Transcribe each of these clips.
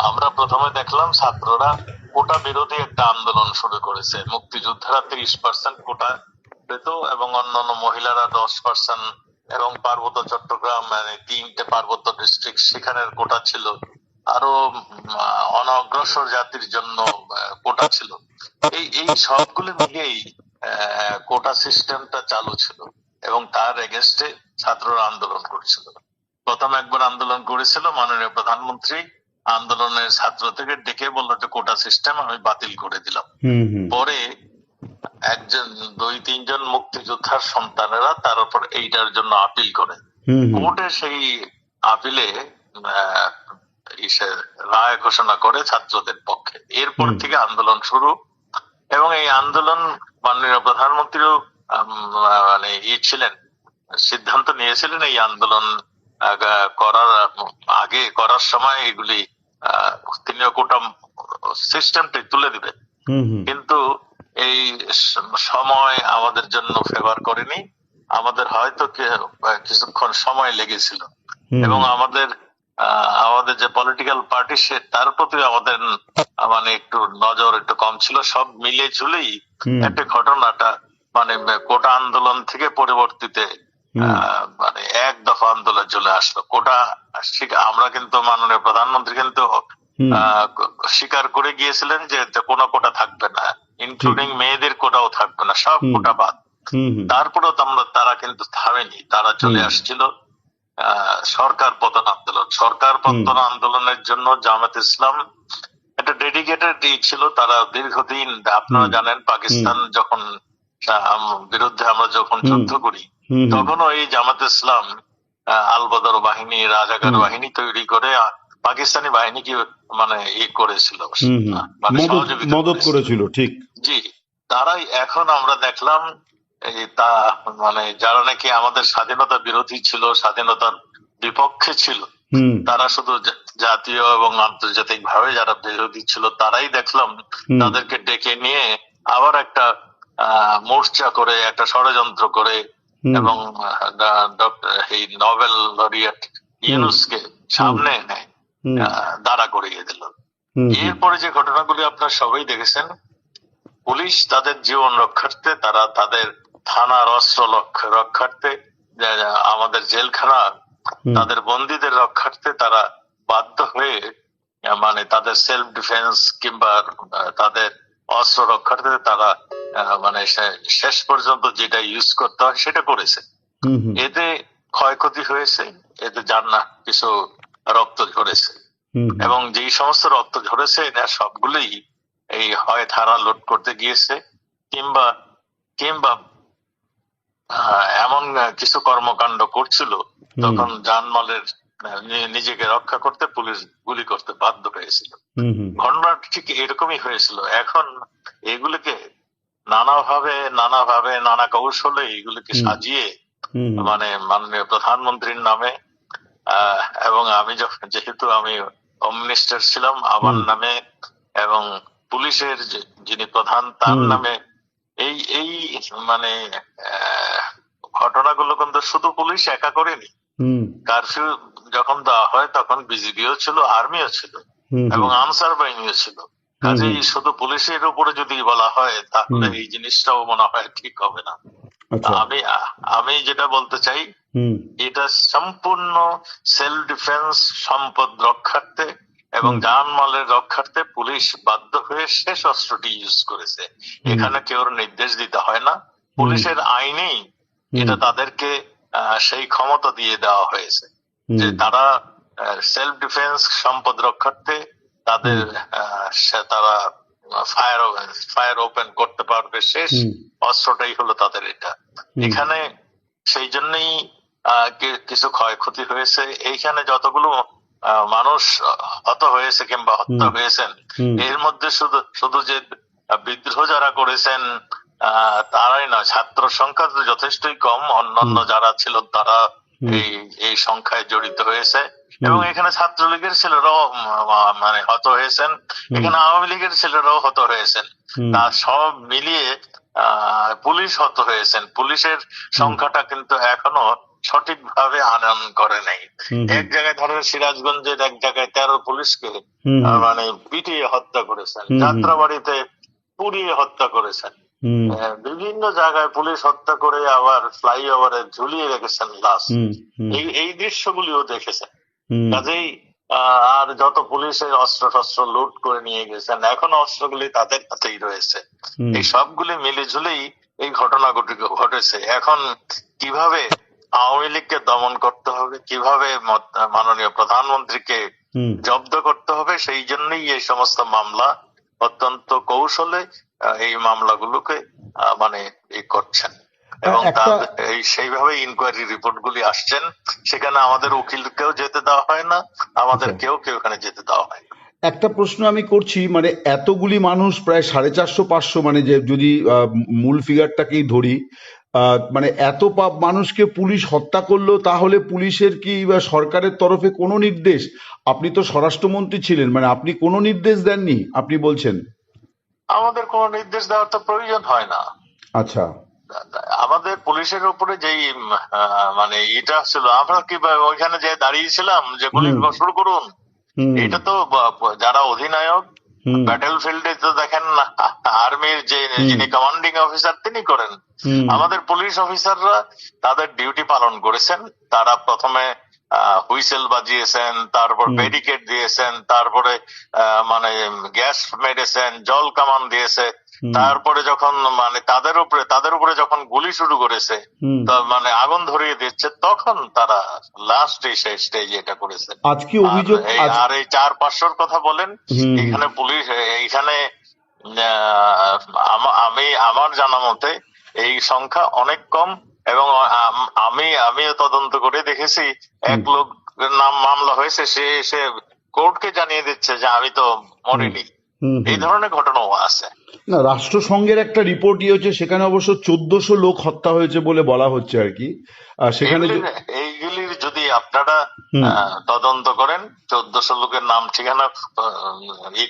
আমরা প্রথমে দেখলাম ছাত্ররা কোটা বিরোধী একটা আন্দোলন শুরু করেছে। মুক্তিযোদ্ধারা 30% কোটা পেত এবং অন্যান্য মহিলারা 10%, এবং পার্বত্য চট্টগ্রাম মানে 3টে পার্বত্য ডিস্ট্রিক্ট সেখানের কোটা ছিল। আরো অনগ্রসর জাতির জন্য কোটা ছিল। এই এই সবগুলো মিলিয়েই কোটা সিস্টেমটা চালু ছিল এবং তার এগেনস্টে ছাত্ররা আন্দোলন করছিল। প্রথম একবার আন্দোলন করেছিল মাননীয় প্রধানমন্ত্রী, আন্দোলনের ছাত্র থেকে ডেকে বললো যে কোটা সিস্টেম আমি বাতিল করে দিলাম। পরে একজন 2-3 জন মুক্তিযোদ্ধার সন্তানেরা তার উপর এইটার জন্য আপিল করে। কোর্টে সেই আপিলে রায় ঘোষণা করে ছাত্রদের পক্ষে। এরপর থেকে আন্দোলন শুরু, এবং এই আন্দোলন মাননীয় প্রধানমন্ত্রীও মানে ছিলেন, সিদ্ধান্ত নিয়েছিলেন এই আন্দোলন করার আগে, করার সময় এগুলি তিনিও কোটা সিস্টেমটি তুলে দিবেন। কিন্তু এই সময় আমাদের জন্য ফেভার করেনি। আমাদের হয়তো কিছুক্ষণ সময় লেগেছিল, এবং আমাদের যে পলিটিক্যাল পার্টি সে তার প্রতি আমাদের মানে একটু নজর একটু কম ছিল। সব মিলে ঝুলেই একটা ঘটনাটা মানে কোটা আন্দোলন থেকে পরবর্তীতে মানে এক দফা আন্দোলন চলে আসলো। কোটা আমরা কিন্তু মাননীয় প্রধানমন্ত্রী কিন্তু স্বীকার করে গিয়েছিলেন যে কোনো কোটা থাকবে না, ইনক্লুডিং মেয়েদের কোটাও থাকবে না, সব কোটা বাদ। তারপরেও তারা কিন্তু থামেনি, তারা চলে আসছিল সরকার পতন আন্দোলন। সরকার পতন আন্দোলনের জন্য জামাত ইসলাম একটা ডেডিকেটেড ছিল। তারা দীর্ঘদিন, আপনারা জানেন পাকিস্তান যখন বিরুদ্ধে আমরা যখন যুদ্ধ করি তখনও এই জামাত ইসলাম আলবদর বাহিনী, রাজাকার বাহিনী তৈরি করে পাকিস্তানি বাহিনীকে মানে করেছিল, মানে মদত করেছিল। ঠিক, জি। তারাই এখন আমরা দেখলাম তা মানে যারা নাকি আমাদের স্বাধীনতা বিরোধী ছিল, স্বাধীনতার বিপক্ষে ছিল, তারা শুধু জাতীয় এবং আন্তর্জাতিক ভাবে যারা বিরোধী ছিল তারাই দেখলাম তাদেরকে ডেকে নিয়ে আবার একটা মোর্চা করে, একটা ষড়যন্ত্র করে, এবং এই নোবেল লরিয়েট ইউনুসকে সামনে এনে দাঁড়া করিয়ে দিল। এরপরে যে ঘটনাগুলি আপনারা সবাই দেখেছেন, পুলিশ তাদের জীবন রক্ষার্থে, তারা তাদের থানার অস্ত্র রক্ষার্থে, আমাদের জেলখানা তাদের বন্দীদের রক্ষার্থে তারা বাধ্য হয়ে মানে তাদের সেলফ ডিফেন্স কিংবা তাদের অস্ত্র রক্ষার্থে তারা মানে শেষ পর্যন্ত যেটা ইউজ করতে হয় সেটা করেছে। এতে ক্ষয়ক্ষতি হয়েছে, এতে জানা কিছু রক্ত ঝরেছে, এবং যেই সমস্ত রক্ত ঝরেছে এটা সবগুলোই এই হয় থানা লোড করতে গিয়েছে কিংবা কিংবা এমন কিছু কর্মকাণ্ড করছিল তখন জানমালের নিজেকে রক্ষা করতে পুলিশ গুলি করতে বাধ্য হয়েছিল। ঘটনা ঠিক এরকমই হয়েছিল। এখন এগুলিকে নানাভাবে নানা কৌশলে এগুলিকে সাজিয়ে মানে মাননীয় প্রধানমন্ত্রীর নামে এবং আমি যেহেতু আমি হোম মিনিস্টার ছিলাম আমার নামে, এবং পুলিশের যিনি প্রধান তার নামে এই এই মানে ঘটনাগুলো কিন্তু শুধু পুলিশ একা করেনি। কারফিউ যখন দেওয়া হয় তখন বিজিবিও ছিল, আর্মিও ছিল, এবং আনসার বাহিনীও ছিল। কাজেই শুধু পুলিশের উপরে যদি বলা হয় তাহলে এই জিনিসটাও মনে হয় ঠিক হবে না। আমি যেটা বলতে চাই, এটা সম্পূর্ণ সেলফ ডিফেন্স, সম্পদ রক্ষার্থে এবং জানমালের রক্ষার্থে পুলিশ বাধ্য হয়ে শেষ অস্ত্রটি ইউজ করেছে। এখানে কেউ নির্দেশ দিতে হয় না, পুলিশের আইনেই এটা তাদেরকে সেই ক্ষমতা দিয়ে দেওয়া হয়েছে যে তারা সেলফ ডিফেন্স, সম্পদ রক্ষার্থে তাদের তারা ফায়ার ওপেন করতে পারবে। শেষ অস্ত্রটাই হলো তাদের এটা। এখানে সেই জন্যই কিছু ক্ষয়ক্ষতি হয়েছে। এইখানে যতগুলো মানুষ হত হয়েছে কিংবা হত্যা হয়েছেন এর মধ্যে শুধু যে বিদ্রোহ যারা করেছেন তারাই নয়, ছাত্র সংখ্যা যথেষ্টই কম, অন্যান্য যারা ছিল তারা এই সংখ্যায় জড়িত হয়েছে, এবং এখানে ছাত্রলীগের ছেলেরাও মানে হত হয়েছেন, এখানে আওয়ামী লীগের ছেলেরাও হত হয়েছেন। তা সব মিলিয়ে পুলিশ হত হয়েছেন। পুলিশের সংখ্যাটা কিন্তু এখনো সঠিকভাবে আনয়ন করে নাই। হুম এক জায়গায় ধরেন সিরাজগঞ্জের এক জায়গায় 13 পুলিশকে হুম মানে পিটিয়ে হত্যা করেছেন, হুম যাত্রাবাড়িতে পুড়িয়ে হত্যা করেছেন, হুম বিভিন্ন জায়গায় পুলিশ হত্যা করে আবার ফ্লাইওভারে ঝুলিয়ে রেখেছেন লাশ। হুম হুম এই দৃশ্যগুলিও দেখেছেন। হুম কাজেই আর যত পুলিশের অস্ত্র শস্ত্র লুট করে নিয়ে গেছেন, এখন অস্ত্রগুলি তাদের হাতেই রয়েছে। হুম এই সবগুলি মিলে ঝুলেই এই ঘটনা ঘটেছে। এখন কিভাবে আওয়ামী লীগকে দমন করতে হবে, কিভাবে মাননীয় প্রধানমন্ত্রীকে হুম জব্দ করতে হবে, সেই জন্যই এই সমস্ত মামলা অত্যন্ত কৌশলে এই মামলাগুলোকে মানে করছেন এবং একটা সেইভাবে ইনকোয়ারি রিপোর্ট গুলি আসছেন। সেখানে আমাদের উকিলকেও যেতে দেওয়া হয় না, আমাদের আচ্ছা, কেউ ওখানে যেতে দেওয়া হয় না। একটা প্রশ্ন আমি করছি, মানে এতগুলি মানুষ, প্রায় 450-500, মানে যে যদি মূল ফিগারটাকেই ধরি, মানে এত মানুষকে পুলিশ হত্যা করলো, তাহলে পুলিশের কি বা সরকারের তরফে কোনো নির্দেশ? আপনি তো স্বরাষ্ট্রমন্ত্রী ছিলেন, মানে আপনি কোনো নির্দেশ দেননি আপনি বলছেন? আমাদের কোনো নির্দেশ দেওয়ার তো প্রয়োজন হয় না। আচ্ছা। আমাদের পুলিশের উপরে যেই মানে এটা ছিল, আমরা কি ওইখানে যে দাঁড়িয়েছিলাম যে গুলি হুম শুরু করুন, হুম এটা তো যারা অধিনায়ক হুম ব্যাটেল ফিল্ডে তো দেখেন আর্মির যে হুম যিনি কমান্ডিং অফিসার তিনি করেন। হুম আমাদের পুলিশ অফিসাররা তাদের ডিউটি পালন করেছেন। তারা প্রথমে হুইসেল বাজিয়েছেন, তারপর হুম ব্যারিকেড দিয়েছেন, তারপরে মানে গ্যাস মেরেছেন, জল কামান দিয়েছে। হুম তারপরে যখন মানে তাদের উপরে যখন গুলি শুরু করেছে, হুম মানে আগুন ধরিয়ে দিচ্ছে, তখন তারা লাস্ট স্টেজে এটা করেছে। আজকে অভিযোগ আজ আর এই 400-500 কথা বলেন, হুম এখানে পুলিশ এইখানে আমি আমার জানা মতে এই সংখ্যা অনেক কম। এবং আমিও তদন্ত করে দেখেছি, হুম এক লোক নাম মামলা হয়েছে, সে এসে কোর্টকে জানিয়ে দিচ্ছে যে আমি তো হুম মরিনি। হুম এই হুম ধরনের ঘটনাও আছে। না, রাষ্ট্রসংঘের একটা রিপোর্ট হচ্ছে, সেখানে অবশ্য 1400 লোক হত্যা হয়েছে বলে বলা হচ্ছে আর কি। সেখানে এইগুলির যদি আপনারা হুম তদন্ত করেন, 1400 লোকের নাম ঠিকানা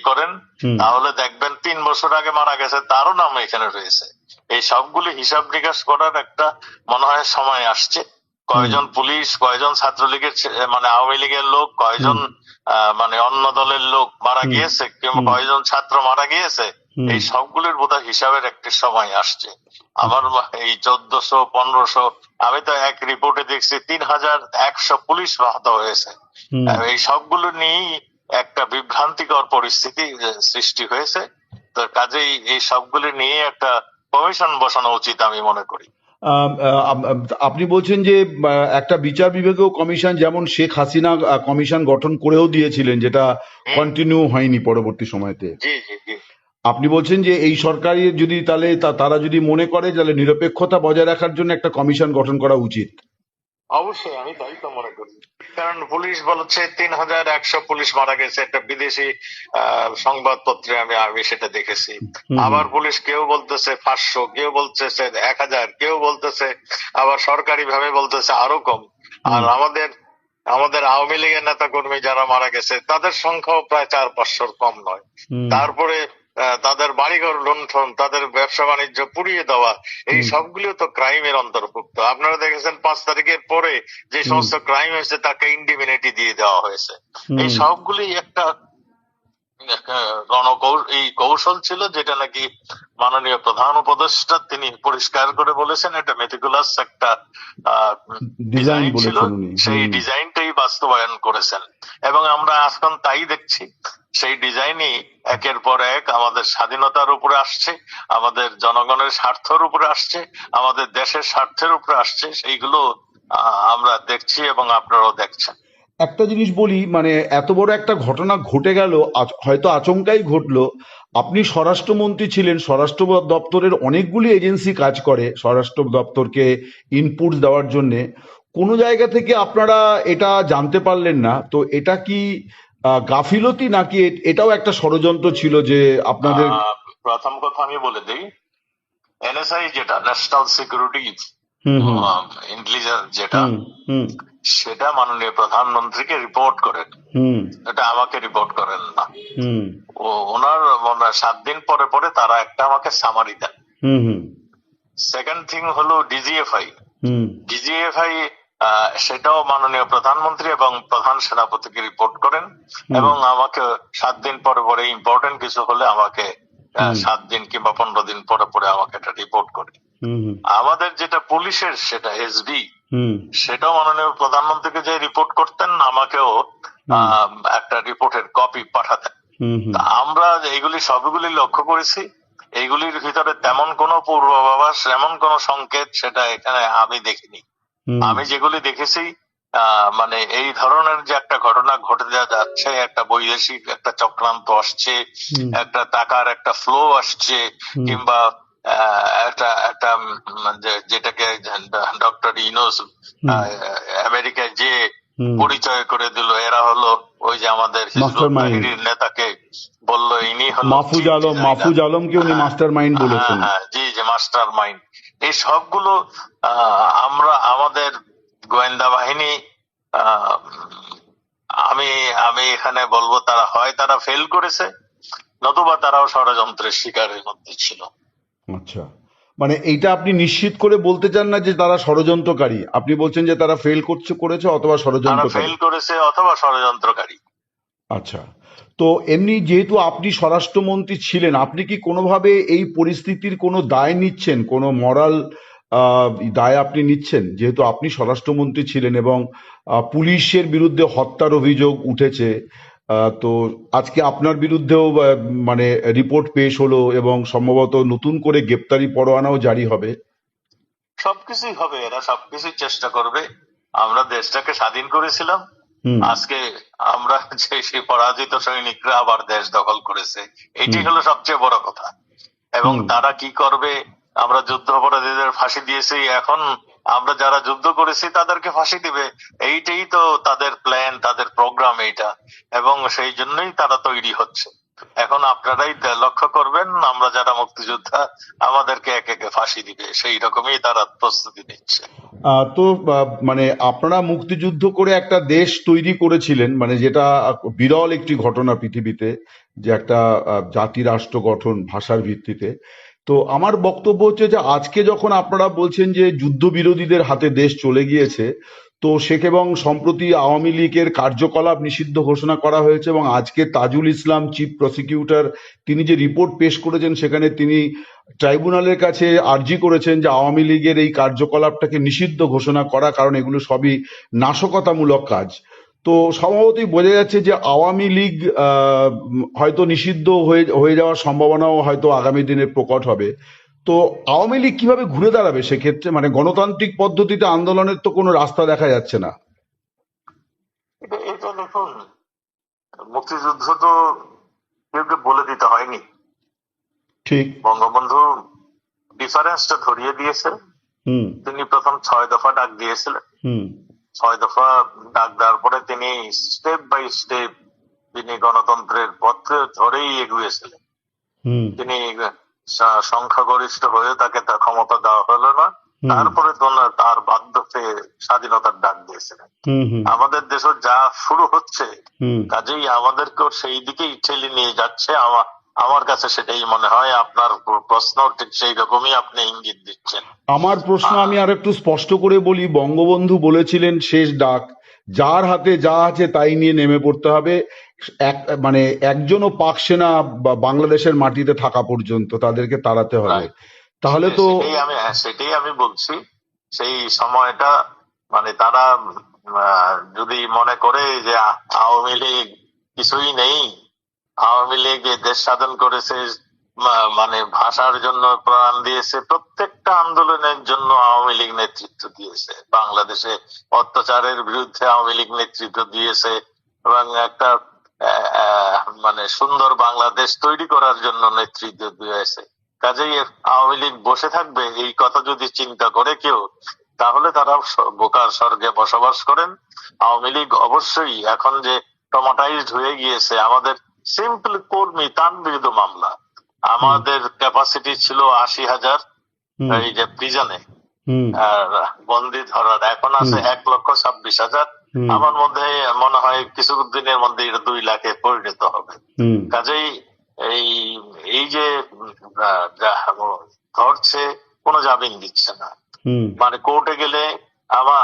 করেন, হুম তাহলে দেখবেন 3 বছর আগে মারা গেছে তারও নাম এখানে রয়েছে। এই সবগুলি হিসাব নিকাশ করার একটা মনে হয় সময় আসছে। হুম কয়জন পুলিশ, কয়জন ছাত্রলীগের মানে আওয়ামী লীগের লোক, কয়জন হুম মানে অন্য দলের লোক মারা হুম গিয়েছে, কিংবা হুম কয়জন ছাত্র মারা গিয়েছে, হুম এই সবগুলির বোধহয় হিসাবের একটি সময় আসছে। আমার আচ্ছা এই 1400-1500, আমি তো এক রিপোর্টে দেখছি 3100 পুলিশ আহত হয়েছে। হুম এই সবগুলো নিয়েই একটা বিভ্রান্তিকর পরিস্থিতি সৃষ্টি হয়েছে। তো কাজেই এই সবগুলো নিয়ে একটা কমিশন বসানো উচিত আমি মনে করি। আপনি বলছেন যে একটা বিচার বিভাগীয় কমিশন, যেমন শেখ হাসিনা কমিশন গঠন করেও দিয়েছিলেন, যেটা কন্টিনিউ হয়নি পরবর্তী সময়তে। জি জি জি। আপনি বলছেন যে এই সরকারের যদি তাহলে তারা যদি মনে করে, তাহলে নিরপেক্ষতা বজায় রাখার জন্য একটা কমিশন গঠন করা উচিত। অবশ্যই আমি তাই তো মনে করি। কারণ পুলিশ বলছে 3100 পুলিশ মারা গেছে, একটা বিদেশি সংবাদপত্রে আমি সেটা দেখেছি। হুম আবার পুলিশ কেউ বলতেছে 500, কেউ বলতেছে 1000, কেউ বলতেছে আবার সরকারি ভাবে বলতেছে আরো কম। আর হুম আমাদের আমাদের আওয়ামী লীগের নেতা কর্মী যারা মারা গেছে তাদের সংখ্যাও প্রায় 400-500 কম নয়। হুম তারপরে তাদের বাড়িঘর লুণ্ঠন, তাদের ব্যবসা বাণিজ্য পুড়িয়ে দেওয়া, এই হুম সবগুলো তো ক্রাইমের অন্তর্ভুক্ত। আপনারা দেখেছেন 5 তারিখের পরে যে হুম সমস্ত ক্রাইম হয়েছে তাকে ইন্ডিমিনিটি দিয়ে দেওয়া হয়েছে। এই হুম সবগুলি একটা এই কৌশল ছিল, যেটা নাকি মাননীয় প্রধান উপদেষ্টা তিনি পরিষ্কার করে বলেছেন এটা মেটিকুলাস একটা ডিজাইন ডিজাইন ছিল। বলেছেন উনি। সেই হুম ডিজাইনটাই বাস্তবায়ন করেছেন এবং আমরা এখন তাই দেখছি। সেই ডিজাইনই একের পর এক আমাদের স্বাধীনতার উপরে আসছে, আমাদের জনগণের স্বার্থের উপরে আসছে, আমাদের দেশের স্বার্থের উপরে আসছে। সেইগুলো আমরা দেখছি এবং আপনারাও দেখছেন। একটা জিনিস বলি, মানে এত বড় একটা ঘটনা ঘটে গেল, হয়তো আচমকাই ঘটলো। আপনি স্বরাষ্ট্রমন্ত্রী ছিলেন, স্বরাষ্ট্র দপ্তরের অনেকগুলি এজেন্সি কাজ করে স্বরাষ্ট্র দপ্তরকে ইনপুট দেওয়ার জন্যে। কোনো জায়গা থেকে আপনারা এটা জানতে পারলেন না, তো এটা কি গাফিলতি, নাকি এটাও একটা ষড়যন্ত্র ছিল যে আপনাদের? প্রথম কথা আমি বলে দিই, এনএসআই যেটা ন্যাশনাল সিকিউরিটি হুম হুম ইন্টেলিজেন্স যেটা, হুম হুম সেটা মাননীয় প্রধানমন্ত্রীকে রিপোর্ট করেন। হুম এটা আমাকে রিপোর্ট করেন না। হুম ওনার 7 দিন পরে পরে তারা একটা আমাকে সামারি দেন। হুম হুম সেকেন্ড থিং হলো ডিজিএফআই। হুম ডিজিএফআই সেটাও মাননীয় প্রধানমন্ত্রী এবং প্রধান সেনাপতিকে রিপোর্ট করেন এবং আমাকে 7 দিন পরে পরে ইম্পর্টেন্ট কিছু হলে আমাকে 7 দিন কিংবা 15 দিন পরে পরে আমাকে এটা রিপোর্ট করে। আমাদের যেটা পুলিশের সেটা এসবি, সেটাও মাননীয় প্রধানমন্ত্রীকে যে রিপোর্ট করতেন, আমাকেও একটা রিপোর্টের কপি পাঠাতেন। তা আমরা এইগুলি সবগুলি লক্ষ্য করেছি, এইগুলির ভিতরে তেমন কোনো পূর্বাভাস, এমন কোনো সংকেত সেটা এখানে আমি দেখিনি। আমি যেগুলি দেখেছি মানে এই ধরনের যে একটা ঘটনা ঘটে যাচ্ছে, একটা বৈদেশিক একটা চক্রান্ত আসছে, একটা টাকার একটা ফ্লো আসছে, কিংবা একটা একটা যেটাকে ডক্টর ইউনূস আমেরিকায় যে পরিচয় করে দিল, এরা হলো ওই যে আমাদের হিজবুত তাহরীর নেতাকে বললো ইনি হলো মাহফুজ আলমকে উনি মাস্টার মাইন্ড বলেছেন। জি যে মাস্টার মাইন্ড। এই সবগুলো আমরা আমাদের গোয়েন্দা বাহিনী, আমি এখানে বলবো তারা ফেল করেছে, নতুবা তারাও ষড়যন্ত্রের শিকারের মধ্যে ছিল। আচ্ছা, মানে এইটা আপনি নিশ্চিত করে বলতে চান না যে তারা ষড়যন্ত্রকারী? আপনি বলছেন যে তারা ফেল করেছে অথবা ষড়যন্ত্রকারী। আচ্ছা, তো এমনি যেহেতু আপনি স্বরাষ্ট্রমন্ত্রী ছিলেন, আপনি কি কোনোভাবে এই পরিস্থিতির কোনো দায় নিচ্ছেন, কোনো মরাল দায় আপনি নিচ্ছেন? যেহেতু আপনি স্বরাষ্ট্রমন্ত্রী ছিলেন এবং পুলিশের বিরুদ্ধে হত্যার অভিযোগ উঠেছে, তো আজকে আপনার বিরুদ্ধেও মানে রিপোর্ট পেশ হলো এবং সম্ভবত নতুন করে গ্রেপ্তারি পরোয়ানাও জারি হবে। সবকিছুই হবে, এরা সবকিছুই চেষ্টা করবে। আমরা দেশটাকে স্বাধীন করেছিলাম, আজকে আমরা যে পরাজিত সৈনিকরা আবার দেশ দখল করেছে, এটি হলো সবচেয়ে বড় কথা। এবং তারা কি করবে, আমরা যুদ্ধ অপরাধীদের ফাঁসি দিয়েছি, এখন আমরা যারা যুদ্ধ করেছি তাদেরকে ফাঁসি দিবে, এইটাই তো তাদের প্ল্যান, তাদের প্রোগ্রাম এইটা, এবং সেই জন্যই তারা তৈরি হচ্ছে। এখন আপনারাই লক্ষ্য করবেন, আমরা যারা মুক্তিযোদ্ধা আমাদেরকে একে একে ফাঁসি দিবে, সেই রকমই তারা প্রস্তুতি নিচ্ছে। তো মানে আপনারা মুক্তিযুদ্ধ করে একটা দেশ তৈরি করেছিলেন, মানে যেটা বিরল একটি ঘটনা পৃথিবীতে, যে একটা জাতি রাষ্ট্র গঠন ভাষার ভিত্তিতে। তো আমার বক্তব্য হচ্ছে যে আজকে যখন আপনারা বলছেন যে যুদ্ধবিরোধীদের হাতে দেশ চলে গিয়েছে, তো এবং সম্প্রতি আওয়ামী লীগের কার্যকলাপ নিষিদ্ধ ঘোষণা করা হয়েছে, এবং আজকে তাজুল ইসলাম চিফ প্রসিকিউটর তিনি যে রিপোর্ট পেশ করেছেন সেখানে তিনি ট্রাইব্যুনালের কাছে আর্জি করেছেন যে আওয়ামী লীগের এই কার্যকলাপটাকে নিষিদ্ধ ঘোষণা করা, কারণ এগুলো সবই নাশকতামূলক কাজ। তো স্বভাবতই বোঝা যাচ্ছে যে আওয়ামী লীগ হয়তো নিষিদ্ধ হয়ে যাওয়ার সম্ভাবনাও হয়তো আগামী দিনে প্রকট হবে। তো আওয়ামী লীগ কিভাবে ঘুরে দাঁড়াবে সেক্ষেত্রে? মানে গণতান্ত্রিক পদ্ধতিতে আন্দোলনের তো কোনো রাস্তা দেখা যাচ্ছে না। এটা দেখুন, মুক্তিযুদ্ধ তো কেউ বলে দিতে হয়নি, ঠিক বঙ্গবন্ধু ডিফারেন্সটা ধরিয়ে দিয়েছে। তিনি প্রথম 6 দফা ডাক দিয়েছিলেন, 6 দফা ডাক দেওয়ার পরে তিনি স্টেপ বাই স্টেপ তিনি গণতন্ত্রের পথে ধরেই এগিয়েছিলেন। তিনি সংখ্যাগরিষ্ঠ হয়ে তাকে ক্ষমতা দেওয়া হলো না, তারপরে তার বাধ্যতে স্বাধীনতার ডাক দিয়েছিলেন। আমাদের দেশে যা শুরু হচ্ছে, কাজেই আমাদেরকেও সেই দিকেই ঠেলে নিয়ে যাচ্ছে। আমার কাছে সেটাই মনে হয়। আপনার প্রশ্ন ঠিক সেই রকমই আপনি ইঙ্গিত দিচ্ছেন। আমার প্রশ্ন আমি আর একটু স্পষ্ট করে বলি, বঙ্গবন্ধু বলেছিলেন শেষ ডাক, যার হাতে যা আছে তাই নিয়ে নেমে পড়তে হবে, মানে একজনও পাক সেনা বাংলাদেশের মাটিতে থাকা পর্যন্ত তাদেরকে তাড়াতে হবে। তাহলে তো সেটাই আমি বলছি, সেই সময়টা মানে তারা যদি মনে করে যে আওয়ামী লীগ কিছুই নেই, আওয়ামী লীগ দেশ স্বাধীন করেছে, মানে ভাষার জন্য প্রাণ দিয়েছে, প্রত্যেকটা আন্দোলনের জন্য আওয়ামী লীগ নেতৃত্ব দিয়েছে, বাংলাদেশে অত্যাচারের বিরুদ্ধে আওয়ামী লীগ নেতৃত্ব দিয়েছে, এবং একটা মানে সুন্দর বাংলাদেশ তৈরি করার জন্য নেতৃত্ব দিয়েছে। কাজেই আওয়ামী লীগ বসে থাকবে এই কথা যদি চিন্তা করে কেউ, তাহলে তারা বোকার স্বর্গে বসবাস করেন। আওয়ামী লীগ অবশ্যই এখন যে ট্রমাটাইজড হয়ে গিয়েছে, আমাদের সিম্পল কর্মী তার বিরুদ্ধে মামলা, আমাদের ক্যাপাসিটি ছিল 80,000 এই যে প্রিজনে বন্দি ধরার, এখন আছে 1,26,000। আমার মধ্যে মনে হয় কিছুদিনের মধ্যে এটা 2 লাখে পরিণত হবে। কাজেই এই যে ধরছে, কোনো জামিন দিচ্ছে না, মানে কোর্টে গেলে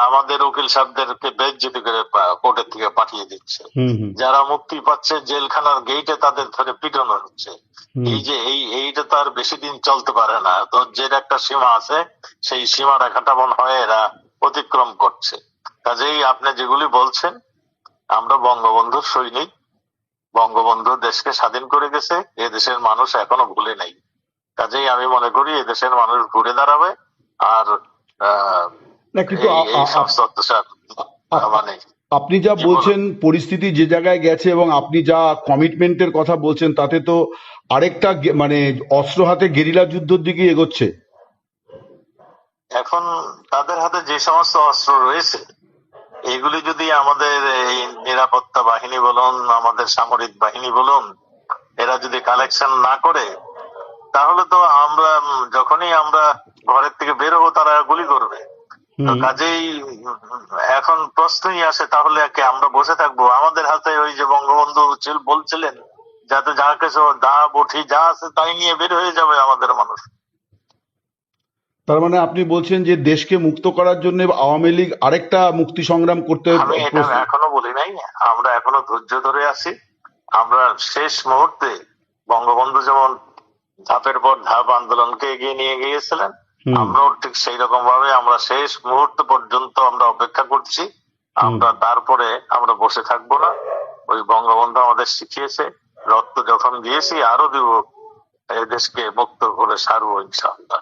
আমাদের উকিল সাহেবদেরকে বেজ্জতি করে কোর্টের থেকে পাঠিয়ে দিচ্ছে। হুম হুম যারা মুক্তি পাচ্ছে জেলখানার গেইটে তাদের ধরে পিটানো হচ্ছে। হুম এই যে এইটা তো আর বেশি দিন চলতে পারে না। ধৈর্যের একটা সীমা আছে, সেই সীমা রেখাটা মনে হয় এরা অতিক্রম করছে। কাজেই আপনি যেগুলি বলছেন, আমরা বঙ্গবন্ধুর সৈনিক, বঙ্গবন্ধু দেশকে স্বাধীন করে গেছে, এ দেশের মানুষ এখনো ভুলে নাই। কাজেই আমি মনে করি এ দেশের মানুষ ঘুরে দাঁড়াবে। আর আহ, না কিন্তু এই এই সমস্ত অত্যাচার মানে আপনি যা কি বলুন, বলছেন পরিস্থিতি যে জায়গায় গেছে এবং আপনি যা কমিটমেন্টের কথা বলছেন তাতে তো আরেকটা মানে অস্ত্র হাতে গেরিলা যুদ্ধের দিকে এগোচ্ছে। এখন তাদের হাতে যে সমস্ত অস্ত্র রয়েছে, এগুলি যদি আমাদের এই নিরাপত্তা বাহিনী বলুন, আমাদের সামরিক বাহিনী বলুন, এরা যদি কালেকশন না করে, তাহলে তো আমরা যখনই আমরা ঘরের থেকে বের হবো তারা গুলি করবে। তো হুম কাজেই এখন প্রশ্নই আসে, তাহলে কি আমরা বসে থাকবো? আমাদের হাতে ওই যে বঙ্গবন্ধু বলছিলেন, যাতে যা কিছু দা বঠি যা আছে তাই নিয়ে বের হয়ে যাবে আমাদের মানুষ। তার মানে আপনি বলছেন যে দেশকে মুক্ত করার জন্য আওয়ামী লীগ আরেকটা মুক্তি সংগ্রাম করতে আমি এটা প্রস্তুত। এখনো বলি নাই, আমরা এখনো ধৈর্য ধরে আছি। আমরা শেষ মুহূর্তে বঙ্গবন্ধু যেমন ধাপের পর ধাপ আন্দোলনকে এগিয়ে নিয়ে গিয়েছিলেন, হুম আমরাও ঠিক সেই রকম ভাবে আমরা শেষ মুহূর্ত পর্যন্ত আমরা অপেক্ষা করছি। হুম আমরা তারপরে আমরা বসে থাকবো না। ওই বঙ্গবন্ধু আমাদের শিখিয়েছে, রক্ত যখন দিয়েছি আরো দিব, এই দেশকে মুক্ত করে সারবো ইনশাআল্লাহ।